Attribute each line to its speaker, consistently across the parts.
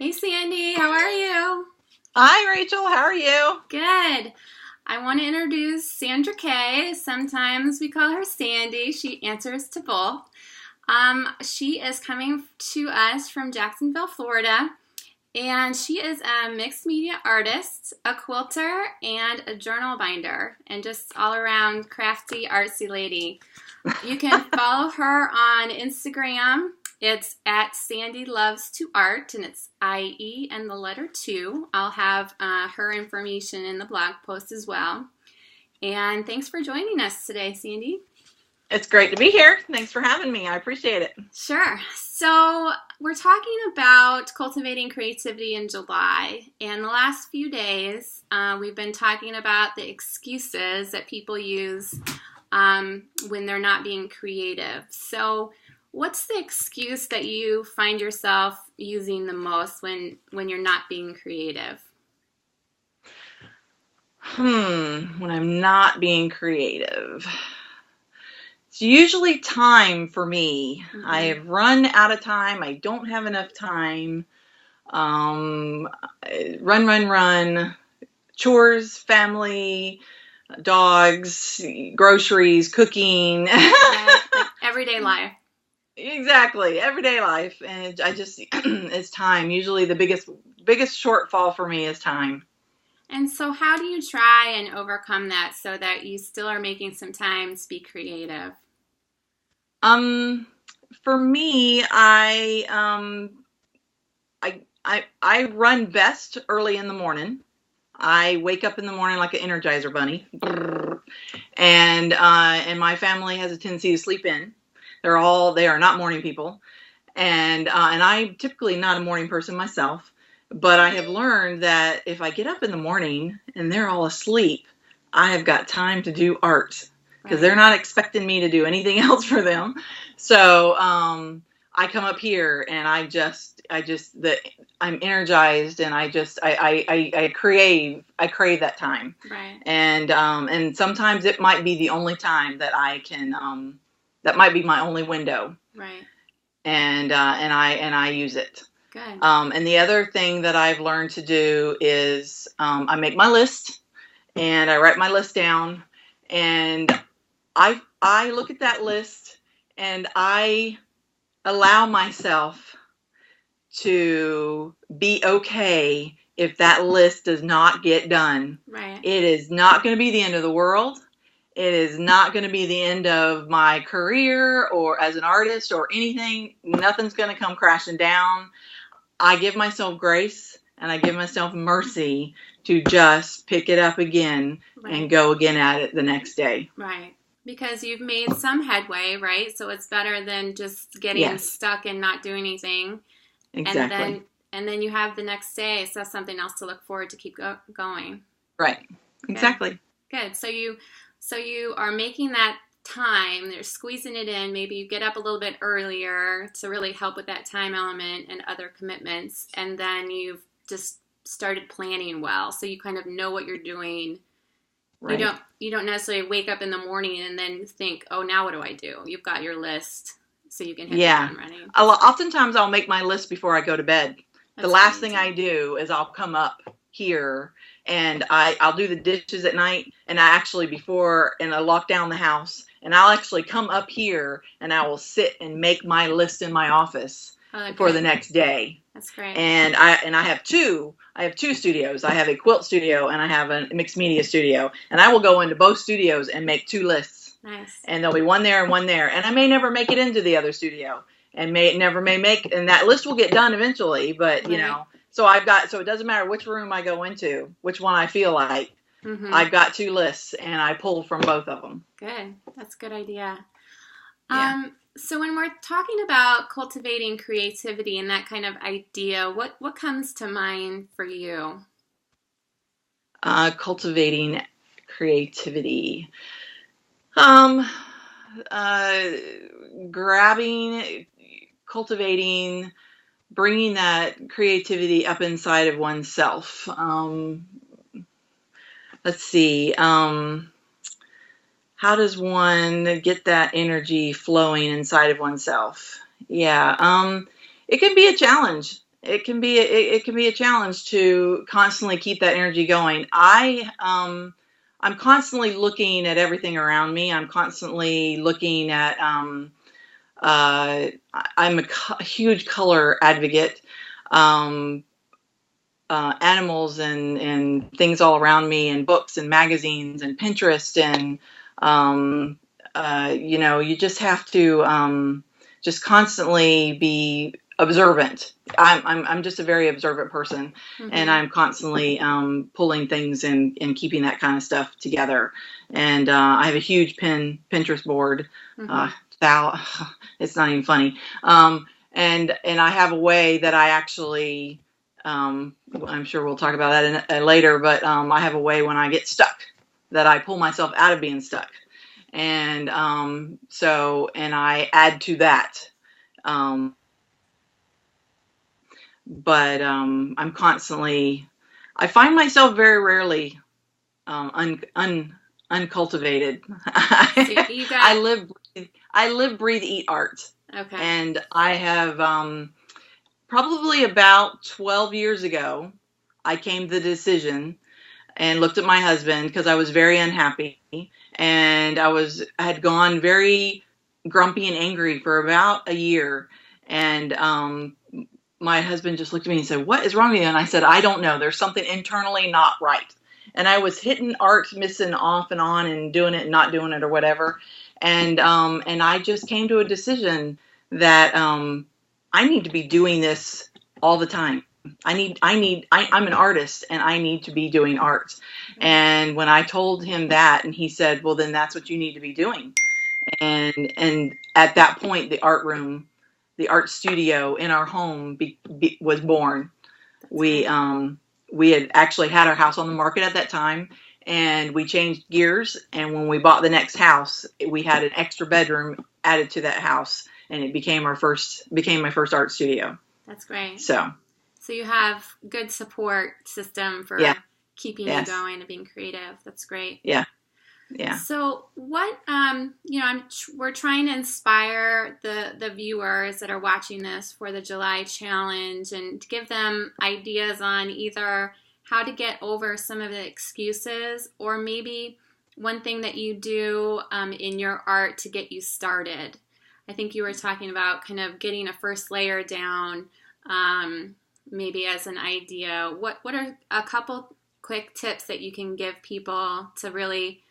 Speaker 1: Hey Sandy, how are you?
Speaker 2: Hi, Rachel. How are you?
Speaker 1: Good. I want to introduce Sandra Kaye. Sometimes we call her Sandy. She answers to both. She is coming to us from Jacksonville, Florida, and she is a mixed media artist, a quilter, and a journal binder, and just all around crafty, artsy lady. You can follow her on Instagram. It's at Sandy Loves to Art, and it's IE and the letter 2. I'll have her information in the blog post as well. And thanks for joining us today, Sandy.
Speaker 2: It's great to be here. Thanks for having me. I appreciate it.
Speaker 1: Sure. So we're talking about cultivating creativity in July. And the last few days, we've been talking about the excuses that people use when they're not being creative. So what's the excuse that you find yourself using the most when you're not being creative?
Speaker 2: When I'm not being creative, it's usually time for me.
Speaker 1: Mm-hmm.
Speaker 2: I have run out of time. I don't have enough time. Run. Chores, family, dogs, groceries, cooking.
Speaker 1: Like everyday life.
Speaker 2: Exactly, everyday life, and I just it's time. Usually, the biggest shortfall for me is time.
Speaker 1: And so how do you try and overcome that so that you still are making some time to be creative?
Speaker 2: Um, for me, I run best early in the morning. I wake up in the morning like an Energizer bunny, and my family has a tendency to sleep in. They are not morning people, and I'm typically not a morning person myself. But I have learned that if I get up in the morning and they're all asleep, I have got time to do art because they're not expecting me to do anything else for them. So I come up here and I'm energized, and I crave that time.
Speaker 1: Right.
Speaker 2: And sometimes it might be the only time that I can that might be my only window.
Speaker 1: Right.
Speaker 2: And I use it.
Speaker 1: Good.
Speaker 2: And the other thing that I've learned to do is I make my list and I write my list down, and I look at that list and I allow myself to be okay if that list does not get done.
Speaker 1: Right.
Speaker 2: It is not going to be the end of the world. It is not going to be the end of my career or as an artist or anything. Nothing's going to come crashing down. I give myself grace and I give myself mercy to just pick it up again and go again at it the next day.
Speaker 1: Right. Because you've made some headway, right? So it's better than just getting stuck and not doing anything.
Speaker 2: Exactly.
Speaker 1: And then you have the next day, so that's something else to look forward to keep going.
Speaker 2: Right. Exactly.
Speaker 1: Good. So you are making that time, you're squeezing it in. Maybe you get up a little bit earlier to really help with that time element and other commitments. And then you've just started planning well. So you kind of know what you're doing. Right. You don't necessarily wake up in the morning and then think, oh, now what do I do? You've got your list so you can hit the ground running.
Speaker 2: Oftentimes I'll make my list before I go to bed.
Speaker 1: That's
Speaker 2: the last thing I do is I'll come up here and I'll do the dishes at night, and I lock down the house, and I'll actually come up here and I will sit and make my list in my office for the next day.
Speaker 1: That's great.
Speaker 2: And I have two studios. I have a quilt studio and I have a mixed media studio, and I will go into both studios and make two lists.
Speaker 1: Nice.
Speaker 2: And there'll be one there and one there, and I may never make it into the other studio, and and that list will get done eventually, but you know. So it doesn't matter which room I go into, which one I feel like. Mm-hmm. I've got two lists and I pull from both of them.
Speaker 1: Good. That's a good idea.
Speaker 2: Yeah.
Speaker 1: So when we're talking about cultivating creativity and that kind of idea, what comes to mind for you?
Speaker 2: Cultivating creativity. Cultivating, bringing that creativity up inside of oneself. Let's see. How does one get that energy flowing inside of oneself? Yeah. It can be a challenge. it can be it can be a challenge to constantly keep that energy going. I'm constantly looking at everything around me. I'm constantly looking at I'm a huge color advocate. Um, Animals and things all around me, and books and magazines and Pinterest, and you just have to just constantly be observant. I'm just a very observant person, and I'm constantly pulling things and keeping that kind of stuff together. And I have a huge Pinterest board. It's not even funny. And I have a way that I actually, I'm sure we'll talk about that later, but I have a way when I get stuck that I pull myself out of being stuck. And and I add to that. But I'm constantly, I find myself very rarely uncultivated. I live, breathe, eat art.
Speaker 1: Okay.
Speaker 2: And I have probably about 12 years ago, I came to the decision and looked at my husband because I was very unhappy, and I had gone very grumpy and angry for about a year. And my husband just looked at me and said, "What is wrong with you?" And I said, "I don't know. There's something internally not right." And I was hitting art, missing off and on, and doing it and not doing it or whatever. And I just came to a decision that I need to be doing this all the time. I'm an artist, and I need to be doing art. And when I told him that, and he said, "Well, then that's what you need to be doing." And at that point, the art room, the art studio in our home was born. We had actually had our house on the market at that time, and we changed gears. And when we bought the next house, we had an extra bedroom added to that house, and it became my first art studio.
Speaker 1: That's great.
Speaker 2: So
Speaker 1: you have good support system for keeping you going and being creative. That's great.
Speaker 2: Yeah.
Speaker 1: So what, we're trying to inspire the viewers that are watching this for the July challenge, and to give them ideas on either how to get over some of the excuses, or maybe one thing that you do in your art to get you started. I think you were talking about kind of getting a first layer down, maybe as an idea. What are a couple quick tips that you can give people to really,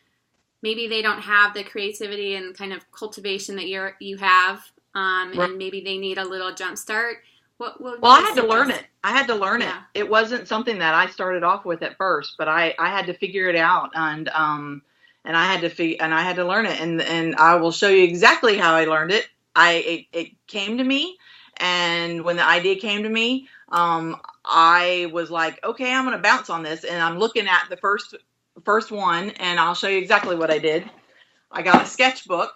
Speaker 1: maybe they don't have the creativity and kind of cultivation that you have, and maybe they need a little jump start? Well,
Speaker 2: I had to learn it. it. It wasn't something that I started off with at first, but I had to figure it out, and I had to learn it, and I will show you exactly how I learned it. It came to me, and when the idea came to me, I was like, okay, I'm going to bounce on this, and I'm looking at the first one, and I'll show you exactly what I did. I got a sketchbook.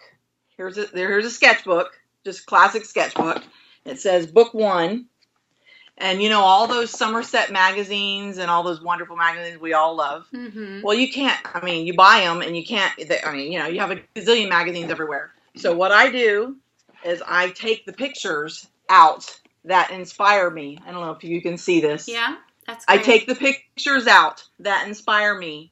Speaker 2: Here's a sketchbook, just classic sketchbook. It says book 1. And all those Somerset magazines and all those wonderful magazines we all love. Mm-hmm. Well, you can't, you buy them and you can't, you have a gazillion magazines everywhere. So what I do is I take the pictures out that inspire me. I don't know if you can see this.
Speaker 1: Yeah, that's great.
Speaker 2: I take the pictures out that inspire me.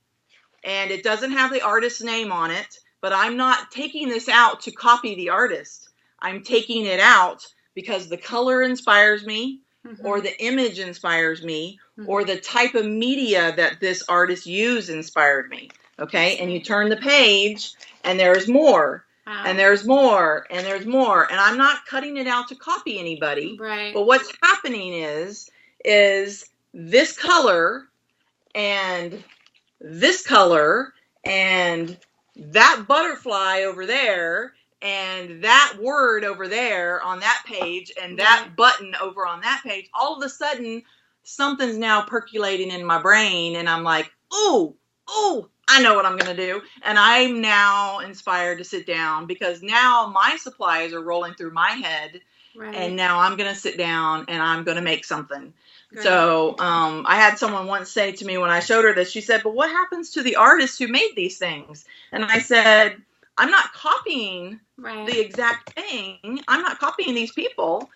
Speaker 2: And it doesn't have the artist's name on it, but I'm not taking this out to copy the artist. I'm taking it out because the color inspires me, or the image inspires me, or the type of media that this artist used inspired me. Okay, and you turn the page, and there's more, and there's more, and there's more. And I'm not cutting it out to copy anybody.
Speaker 1: Right.
Speaker 2: But what's happening is this color and this color and that butterfly over there and that word over there on that page and that button over on that page, all of a sudden something's now percolating in my brain, and I'm like, ooh, I know what I'm going to do. And I'm now inspired to sit down because now my supplies are rolling through my head. Right. And now I'm going to sit down and I'm going to make something. Great. So I had someone once say to me when I showed her this, she said, but what happens to the artists who made these things? And I said, I'm not copying the exact thing. I'm not copying these people.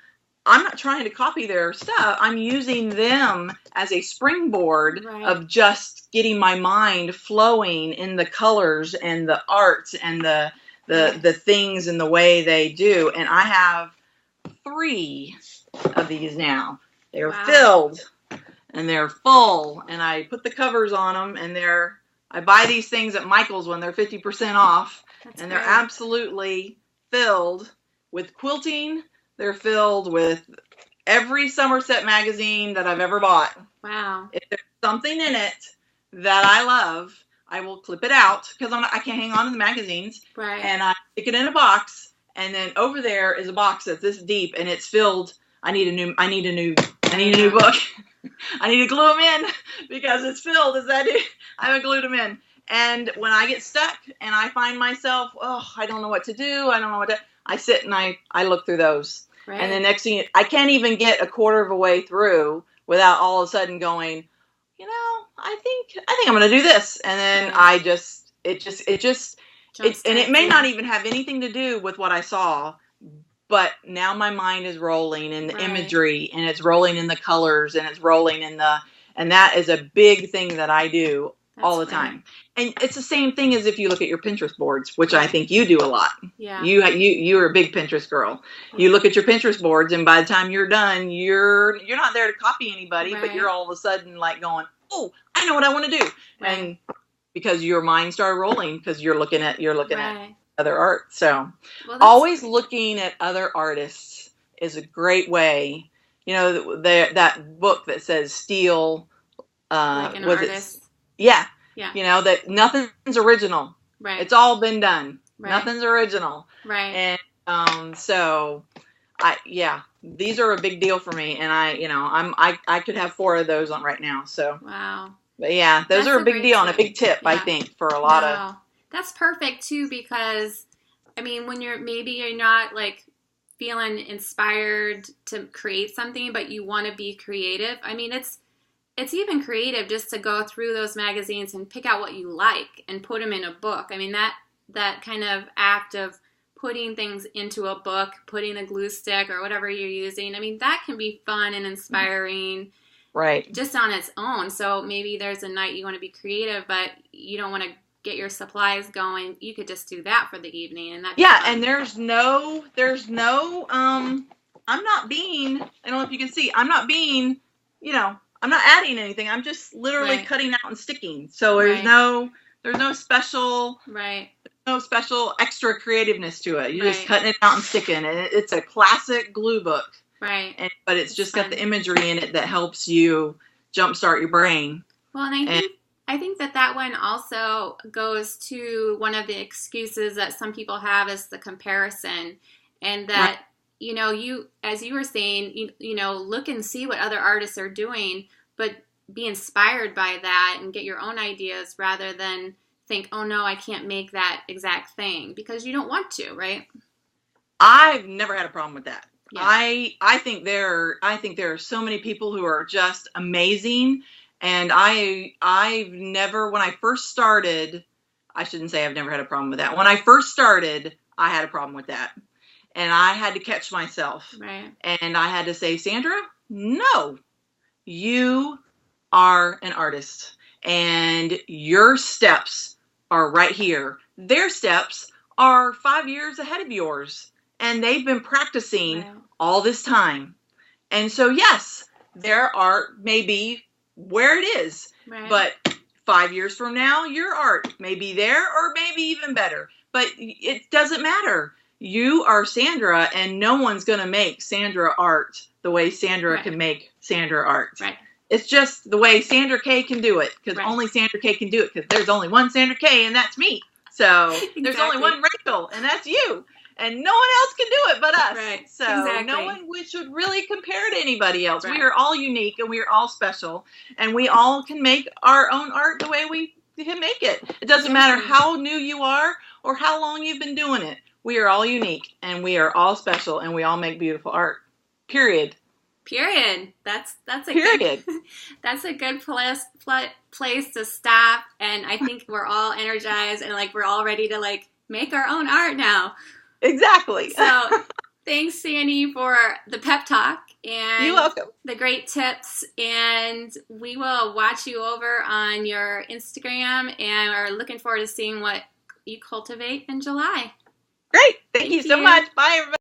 Speaker 2: I'm not trying to copy their stuff. I'm using them as a springboard of just getting my mind flowing in the colors and the art and the things and the way they do. And I have 3 of these now. They're filled and they're full, and I put the covers on them, and I buy these things at Michael's when they're 50% off. That's and they're great. Absolutely filled with quilting. They're filled with every Somerset magazine that I've ever bought.
Speaker 1: Wow.
Speaker 2: If there's something in it that I love, I will clip it out because I can't hang on to the magazines.
Speaker 1: Right.
Speaker 2: And I stick it in a box, and then over there is a box that's this deep, and it's filled. I need a new book. I need to glue them in because it's filled. I haven't glued them in. And when I get stuck and I find myself, I don't know what to do. I sit and I look through those. Right. And the next thing, I can't even get a quarter of a way through without all of a sudden going, I think I'm going to do this. And then it may not even have anything to do with what I saw, but now my mind is rolling in the imagery, and it's rolling in the colors, and it's rolling in and that is a big thing that I do all the time. And it's the same thing as if you look at your Pinterest boards, which I think you do a lot.
Speaker 1: Yeah.
Speaker 2: You're a big Pinterest girl. You look at your Pinterest boards, and by the time you're done, you're not there to copy anybody, but you're all of a sudden like going, oh, I know what I want to do. Right. And because your mind started rolling because you're looking at other art. So always looking at other artists is a great way. That book that says steal,
Speaker 1: like an artist.
Speaker 2: Yeah. That nothing's original.
Speaker 1: Right.
Speaker 2: It's all been done.
Speaker 1: Right.
Speaker 2: Nothing's original.
Speaker 1: Right.
Speaker 2: And these are a big deal for me. And I could have 4 of those on right now. So
Speaker 1: wow.
Speaker 2: But yeah, those are a big deal and a big tip, I think, for a lot of.
Speaker 1: That's perfect too, because when you're not like feeling inspired to create something, but you want to be creative. It's even creative just to go through those magazines and pick out what you like and put them in a book. That kind of act of putting things into a book, putting a glue stick or whatever you're using. That can be fun and inspiring.
Speaker 2: Right.
Speaker 1: Just on its own. So maybe there's a night you want to be creative, but you don't want to get your supplies going. You could just do that for the evening, and
Speaker 2: and there's no I'm not being, I don't know if you can see, I'm not being, I'm not adding anything. I'm just literally cutting out and sticking. So there's no special extra creativeness to it. You're just cutting it out and sticking. And it's a classic glue book.
Speaker 1: Right.
Speaker 2: But it's just got the imagery in it that helps you jumpstart your brain.
Speaker 1: Well, and I think that one also goes to one of the excuses that some people have is the comparison, and that you, as you were saying, look and see what other artists are doing, but be inspired by that and get your own ideas rather than think, oh no, I can't make that exact thing, because you don't want to, right?
Speaker 2: I've never had a problem with that. Yeah. I think there are so many people who are just amazing, and I've never, when I first started, I shouldn't say I've never had a problem with that. When I first started, I had a problem with that, and I had to catch myself,
Speaker 1: right?
Speaker 2: And I had to say, Sandra, no, you are an artist, and your steps are right here. Their steps are 5 years ahead of yours. And they've been practicing all this time. And so, yes, their art may be where it is. Right. But 5 years from now, your art may be there or maybe even better. But it doesn't matter. You are Sandra, and no one's going to make Sandra art the way Sandra can make Sandra art.
Speaker 1: Right.
Speaker 2: It's just the way Sandra Kaye can do it, because only Sandra Kaye can do it, because there's only one Sandra Kaye, and that's me. So there's only one Rachel, and that's you. And no one else can do it but us.
Speaker 1: Right.
Speaker 2: So no one should really compare to anybody else.
Speaker 1: Right.
Speaker 2: We are all unique, and we are all special. And we all can make our own art the way we can make it. It doesn't matter how new you are or how long you've been doing it. We are all unique, and we are all special, and we all make beautiful art. Period.
Speaker 1: That's a
Speaker 2: Period.
Speaker 1: Good, that's a good place to stop. And I think we're all energized and we're all ready to make our own art now.
Speaker 2: Exactly.
Speaker 1: So Thanks, Sandy, for the pep talk
Speaker 2: You're
Speaker 1: and
Speaker 2: welcome.
Speaker 1: the great tips. And we will watch you over on your Instagram and are looking forward to seeing what you cultivate in July.
Speaker 2: Great. Thank you so much. Bye, everybody.